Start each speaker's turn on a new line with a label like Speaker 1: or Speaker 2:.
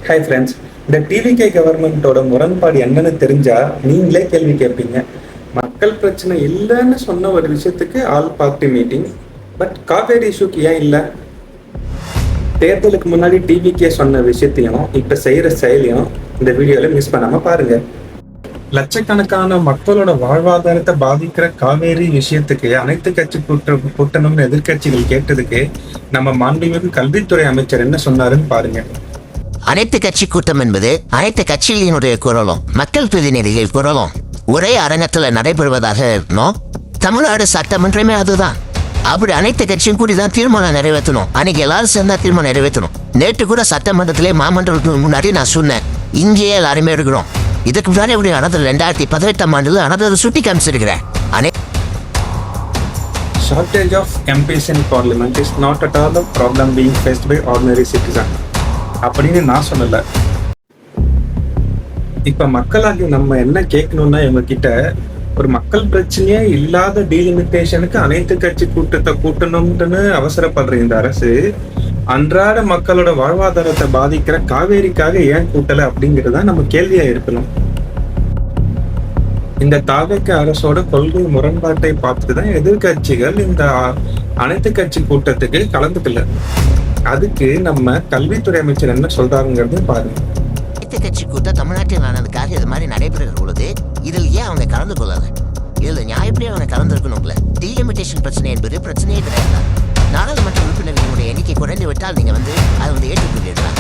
Speaker 1: Hi friends. இந்த TVK கவர்மெண்ட்டோட முரண்பாடு என்னன்னு தெரிஞ்சா நீங்களே கேள்வி கேட்பீங்க. மக்கள் பிரச்சனை இல்லைன்னு சொன்ன ஒரு விஷயத்துக்கு all party meeting, but Kaveri இஷ்யூக்கு ஏன் இல்லை? தேர்தலுக்கு முன்னாடி டிவிகே சொன்ன விஷயத்தையும் இப்போ செய்கிற செயலையும் இந்த வீடியோவில் மிஸ் பண்ணாமல் பாருங்க. லட்சக்கணக்கான மக்களோட வாழ்வாதாரத்தை பாதிக்கிற காவேரி விஷயத்துக்கு அனைத்து கட்சி கூட்டணும்னு எதிர்கட்சிகள் கேட்டதுக்கு நம்ம மாண்புமிகு கல்வித்துறை அமைச்சர் என்ன சொன்னாருன்னு பாருங்க.
Speaker 2: அனைத்து கட்சி கூட்டம் என்பது அனைத்து கட்சிகளினுடைய குரலும் மக்கள் பிரதிநிதிகள் குரலும் ஒரே அரங்கத்தில் நடைபெறுவதாக இருக்கணும். தமிழ்நாடு சட்டமன்றமே அதுதான். அப்படி அனைத்து கட்சியும் கூடி தான் தீர்மானம் நிறைவேற்றணும். அன்னைக்கு எல்லாரும் சேர்ந்தா தீர்மானம் நிறைவேற்றணும். நேற்று கூட சட்டமன்றத்திலே மாமன்றத்துக்கு முன்னாடி நான் சொன்னேன், இங்கேயே எல்லாருமே இருக்கிறோம். இதுக்கு முன்னாடி எப்படி நடந்தது 2018 ஆண்டுல நடந்தது சுட்டி காமிச்சிருக்கிறேன்.
Speaker 1: Shortage of MPs in parliament is not at all a problem being faced by ordinary citizen அப்படின்னு நான் சொல்லல. இப்ப மக்களாகி நம்ம என்ன கேட்கணும்னா, இவங்க கிட்ட ஒரு மக்கள் பிரச்சனையே இல்லாத டீலிமிட்டேஷனுக்கு அனைத்து கட்சி கூட்டத்தை கூட்டணும்னு அவசரப்படுற இந்த அரசு அன்றாட மக்களோட வாழ்வாதாரத்தை பாதிக்கிற காவேரிக்காக ஏன் கூட்டல அப்படிங்கிறதா நம்ம கேள்வியா இருக்கணும். இந்த தாவேக அரசோட கொள்கை முரண்பாட்டை பார்த்துதான் எதிர்கட்சிகள் இந்த அனைத்து கட்சி கூட்டத்துக்கு கலந்துக்கல. அதுக்கு நம்ம கல்வித்துறை அமைச்சர் என்ன சொல்றாருங்கிறது பாருங்க.
Speaker 2: அனைத்து கட்சி கூட்டம் தமிழ்நாட்டில் நடந்ததுக்காக இது மாதிரி நடைபெறுகிற பொழுது இதில் ஏன் அவங்க கலந்து கொள்ளல? இதுல நியாயப்படி அவங்க கலந்துருக்கணும்ல. டீலிமிட்டேஷன் பிரச்சனை என்பது பிரச்சனையே கிடையாது. நாடாளுமன்ற உறுப்பினர்களுடைய எண்ணிக்கை குறைந்து விட்டால் நீங்க அதை ஏற்றுக்கொள்ளலாம்.